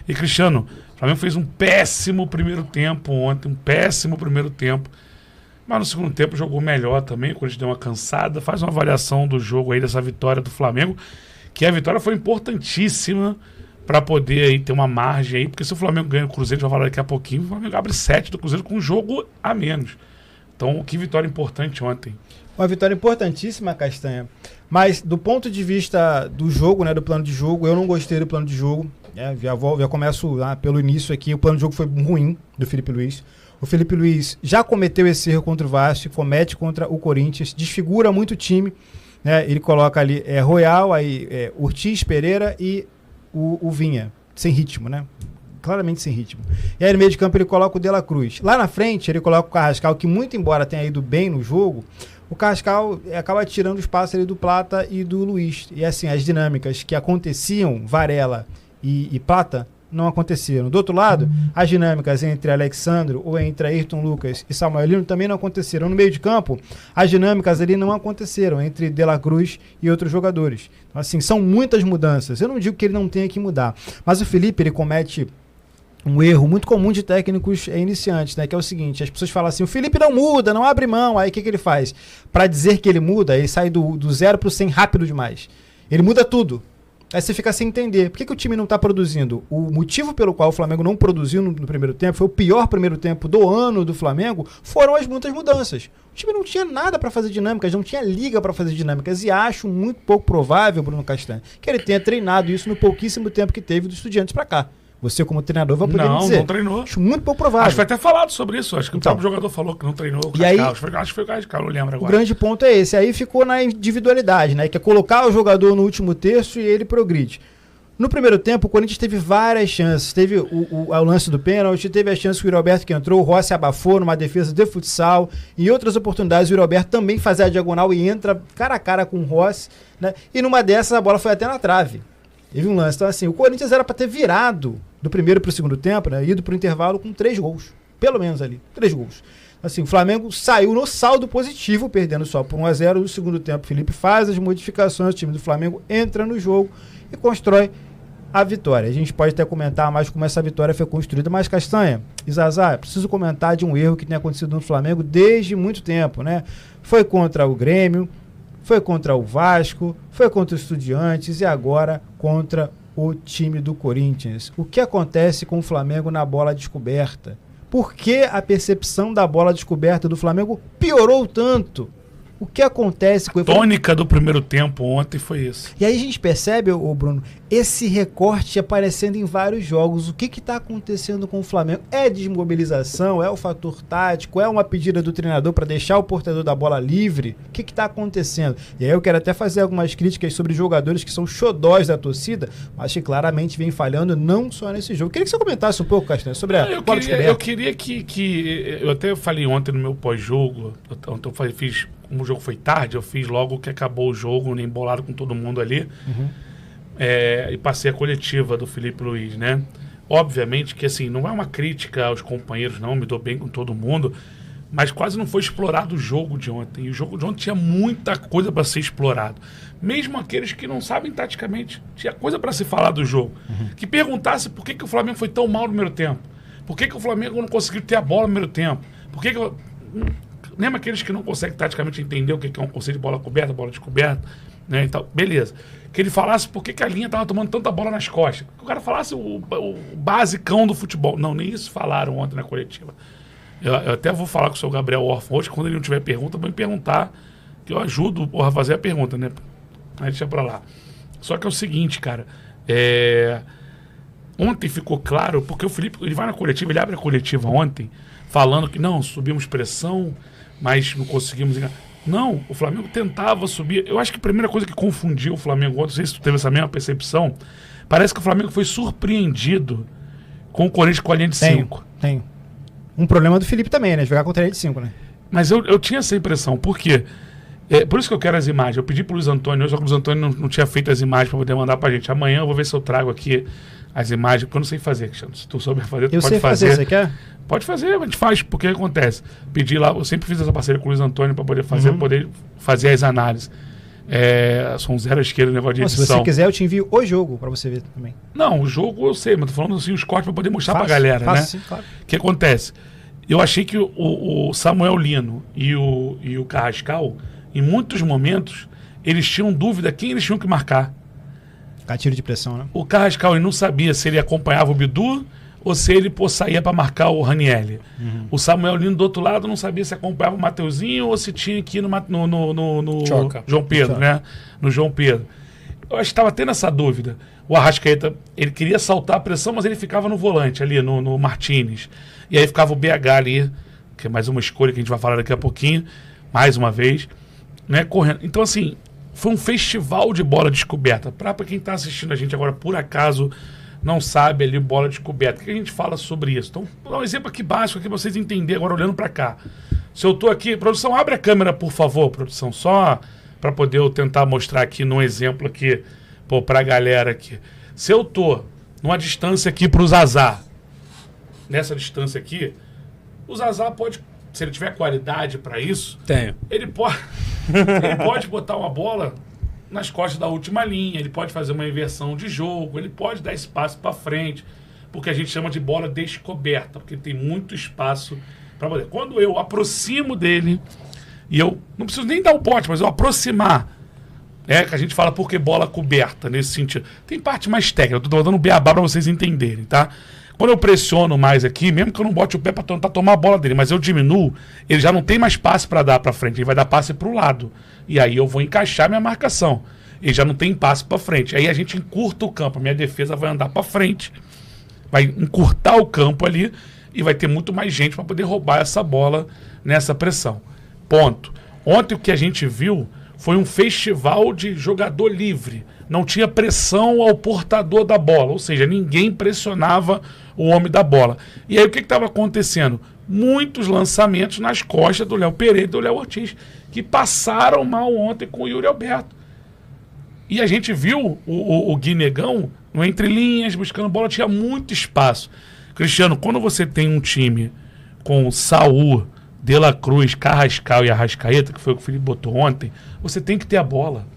E, Cristiano, o Flamengo fez um péssimo primeiro tempo ontem, mas no segundo tempo jogou melhor também, quando a gente deu uma cansada. Faz uma avaliação do jogo aí, dessa vitória do Flamengo, que a vitória foi importantíssima para poder aí ter uma margem aí, porque se o Flamengo ganha o Cruzeiro, já vai falar daqui a pouquinho, o Flamengo abre 7 do Cruzeiro com um jogo a menos. Então, que vitória importante ontem. Uma vitória importantíssima, Castanha. Mas do ponto de vista do jogo, né, do plano de jogo, eu não gostei do plano de jogo. Já começo pelo início aqui. O plano de jogo foi ruim do Felipe Luiz. O Felipe Luiz já cometeu esse erro contra o Vasco, comete contra o Corinthians, desfigura muito o time. Né? Ele coloca ali Royal, aí Ortiz, Pereira e o Vinha, sem ritmo, né? Claramente sem ritmo. E aí no meio de campo ele coloca o De La Cruz. Lá na frente ele coloca o Carrascal, que muito embora tenha ido bem no jogo, o Carrascal acaba tirando o espaço ali do Plata e do Luiz. E assim, as dinâmicas que aconteciam, Varela e Plata, não aconteceram. Do outro lado, as dinâmicas entre Alexandro ou entre Ayrton Lucas e Samuel Lino também não aconteceram. No meio de campo, as dinâmicas ali não aconteceram entre De La Cruz e outros jogadores. Então, assim, são muitas mudanças. Eu não digo que ele não tenha que mudar, mas o Felipe, ele comete um erro muito comum de técnicos iniciantes, né? Que é o seguinte, as pessoas falam assim, o Felipe não muda, não abre mão. Aí o que ele faz? Para dizer que ele muda, ele sai do 0 para o 100 rápido demais. Ele muda tudo. Aí você fica sem entender. Por que o time não está produzindo? O motivo pelo qual o Flamengo não produziu no primeiro tempo, foi o pior primeiro tempo do ano do Flamengo, foram as muitas mudanças. O time não tinha nada para fazer dinâmicas, não tinha liga para fazer dinâmicas. E acho muito pouco provável, Bruno Castanho, que ele tenha treinado isso no pouquíssimo tempo que teve dos Estudiantes para cá. Você, como treinador, vai poder dizer. Não treinou. Acho muito pouco provável. Acho que foi até falado sobre isso. Acho que então, o próprio jogador falou que não treinou o Carrascal. Acho que foi o Carrascal, não lembro agora. O grande ponto é esse. Aí ficou na individualidade, né? Que é colocar o jogador no último terço e ele progride. No primeiro tempo, o Corinthians teve várias chances. Teve o lance do pênalti, teve a chance que o Yuri Alberto que entrou, o Rossi abafou numa defesa de futsal. Em outras oportunidades, o Yuri Alberto também fazia a diagonal e entra cara a cara com o Rossi. Né? E numa dessas, a bola foi até na trave. Teve um lance. Então, assim, o Corinthians era para ter virado do primeiro para o segundo tempo, né? Ido para o intervalo com 3 gols. Pelo menos ali, 3 gols. Assim, o Flamengo saiu no saldo positivo, perdendo só por 1-0. No segundo tempo, o Felipe faz as modificações, o time do Flamengo entra no jogo e constrói a vitória. A gente pode até comentar mais como essa vitória foi construída, mas Castanha e Zazá, preciso comentar de um erro que tem acontecido no Flamengo desde muito tempo, né? Foi contra o Grêmio, foi contra o Vasco, foi contra os Estudiantes e agora contra o time do Corinthians. O que acontece com o Flamengo na bola descoberta? Por que a percepção da bola descoberta do Flamengo piorou tanto? O que acontece com a tônica do primeiro tempo ontem foi isso. E aí a gente percebe, Bruno, esse recorte aparecendo em vários jogos. O que está acontecendo com o Flamengo? É desmobilização? É o fator tático? É uma pedida do treinador para deixar o portador da bola livre? O que está acontecendo? E aí eu quero até fazer algumas críticas sobre jogadores que são xodós da torcida, mas que claramente vem falhando não só nesse jogo. Eu queria que você comentasse um pouco, Castanho, sobre a bola descoberta. Eu queria que... Eu até falei ontem no meu pós-jogo, então eu fiz... Como o jogo foi tarde, eu fiz logo que acabou o jogo, embolado com todo mundo ali. E passei a coletiva do Felipe Luiz, né? Obviamente que, assim, não é uma crítica aos companheiros, não, me dou bem com todo mundo, mas quase não foi explorado o jogo de ontem. E o jogo de ontem tinha muita coisa para ser explorado. Mesmo aqueles que não sabem taticamente, tinha coisa para se falar do jogo. Que perguntasse por que o Flamengo foi tão mal no primeiro tempo. Por que o Flamengo não conseguiu ter a bola no primeiro tempo. Por que Lembra aqueles que não conseguem taticamente entender o que é um conceito de bola coberta, bola descoberta, né? Então, beleza. Que ele falasse por que a linha estava tomando tanta bola nas costas. Que o cara falasse o basicão do futebol. Não, nem isso falaram ontem na coletiva. Eu até vou falar com o seu Gabriel Orfan hoje, quando ele não tiver pergunta, vai me perguntar, que eu ajudo a fazer a pergunta, né? Aí deixa pra lá. Só que é o seguinte, cara, ontem ficou claro, porque o Felipe, ele vai na coletiva, ele abre a coletiva ontem, falando que não, subimos pressão, mas não conseguimos... Não, o Flamengo tentava subir. Eu acho que a primeira coisa que confundiu o Flamengo ontem, não sei se tu teve essa mesma percepção, parece que o Flamengo foi surpreendido com o Corinthians com a linha de 5. Tem. Um problema do Felipe também, né? Jogar contra a linha de 5, né? Mas eu tinha essa impressão, por quê? Por isso que eu quero as imagens. Eu pedi pro Luiz Antônio, só que o Luiz Antônio não tinha feito as imagens para poder mandar pra gente. Amanhã eu vou ver se eu trago aqui as imagens, porque eu não sei fazer, Cristiano. Se tu souber fazer, tu pode fazer. Você quer? Pode fazer, a gente faz, porque acontece. Pedi lá, eu sempre fiz essa parceria com o Luiz Antônio para poder fazer as análises. São 0 à esquerda no negócio de edição. Se você quiser, eu te envio o jogo pra você ver também. Não, o jogo eu sei, mas tô falando assim os cortes pra poder mostrar pra galera, né? Sim, claro. O que acontece? Eu achei que o Samuel Lino e o Carrascal, em muitos momentos, eles tinham dúvida quem eles tinham que marcar. Gatilho de pressão, né? O Carrascal ele não sabia se ele acompanhava o Bidu ou se ele saía para marcar o Ranieri. O Samuel Lino do outro lado não sabia se acompanhava o Mateuzinho ou se tinha que ir no João Pedro, né? No João Pedro. Eu acho que estava tendo essa dúvida. O Arrascaeta, ele queria saltar a pressão, mas ele ficava no volante ali, no Martínez. E aí ficava o BH ali, que é mais uma escolha que a gente vai falar daqui a pouquinho, mais uma vez, né? Correndo. Então, assim, foi um festival de bola descoberta. Para quem está assistindo a gente agora, por acaso, não sabe ali bola descoberta. O que a gente fala sobre isso? Então, vou dar um exemplo aqui básico aqui para vocês entenderem agora olhando para cá. Se eu tô aqui, produção, abre a câmera, por favor, produção, só para poder eu tentar mostrar aqui num exemplo aqui, para a galera aqui. Se eu tô numa distância aqui para o Zazá, nessa distância aqui, o Zazá pode, se ele tiver qualidade para isso, ele pode botar uma bola nas costas da última linha, ele pode fazer uma inversão de jogo, ele pode dar espaço para frente, porque a gente chama de bola descoberta, porque tem muito espaço para poder. Quando eu aproximo dele, e eu não preciso nem dar o bote, mas eu aproximar, que a gente fala porque bola coberta, nesse sentido. Tem parte mais técnica, eu tô dando um beabá para vocês entenderem, tá? Quando eu pressiono mais aqui, mesmo que eu não bote o pé para tentar tomar a bola dele, mas eu diminuo, ele já não tem mais passe para dar para frente, ele vai dar passe para o lado. E aí eu vou encaixar minha marcação. Ele já não tem passe para frente. Aí a gente encurta o campo, a minha defesa vai andar para frente. Vai encurtar o campo ali e vai ter muito mais gente para poder roubar essa bola nessa pressão. Ponto. Ontem o que a gente viu foi um festival de jogador livre. Não tinha pressão ao portador da bola, ou seja, ninguém pressionava o homem da bola. E aí o que estava acontecendo? Muitos lançamentos nas costas do Léo Pereira e do Léo Ortiz, que passaram mal ontem com o Yuri Alberto. E a gente viu o Guinegão no entre linhas, buscando bola, tinha muito espaço. Cristiano, quando você tem um time com Saul, De La Cruz, Carrascal e Arrascaeta, que foi o que o Felipe botou ontem, você tem que ter a bola.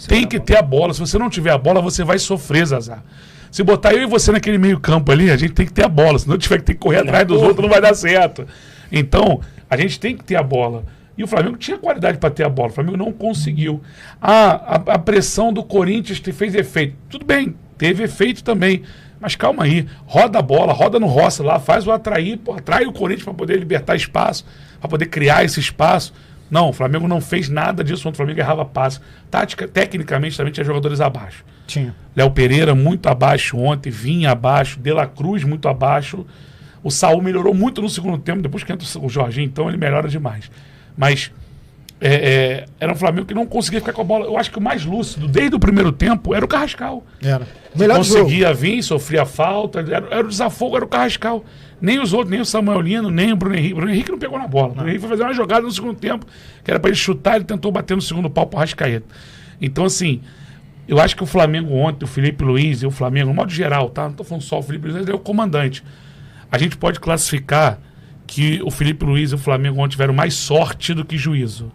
Tem que ter a bola. Se você não tiver a bola, você vai sofrer, Zazá. Se botar eu e você naquele meio campo ali, a gente tem que ter a bola. Se não tiver que ter que correr atrás dos outros, não vai dar certo. Então, a gente tem que ter a bola. E o Flamengo tinha qualidade para ter a bola. O Flamengo não conseguiu. A pressão do Corinthians fez efeito. Tudo bem, teve efeito também. Mas calma aí. Roda a bola, roda no roça lá, faz o atrair, atrai o Corinthians para poder libertar espaço, para poder criar esse espaço. Não, o Flamengo não fez nada disso. O Flamengo errava passe. Tecnicamente também tinha jogadores abaixo. Tinha. Léo Pereira muito abaixo ontem, Vinha abaixo, De La Cruz muito abaixo. O Saul melhorou muito no segundo tempo, depois que entra o Jorginho, então ele melhora demais. Mas era um Flamengo que não conseguia ficar com a bola. Eu acho que o mais lúcido, desde o primeiro tempo, era o Carrascal. Era. Melhor conseguia vir, sofria falta, era o desafogo, era o Carrascal. Nem os outros, nem o Samuel Lino, nem o Bruno Henrique. O Bruno Henrique não pegou na bola. O Bruno Henrique foi fazer uma jogada no segundo tempo, que era para ele chutar, ele tentou bater no segundo pau pro Arrascaeta. Então, assim, eu acho que o Flamengo ontem, o Felipe Luiz e o Flamengo, no modo geral, tá? Não tô falando só o Felipe Luiz, ele é o comandante. A gente pode classificar que o Felipe Luiz e o Flamengo ontem tiveram mais sorte do que juízo.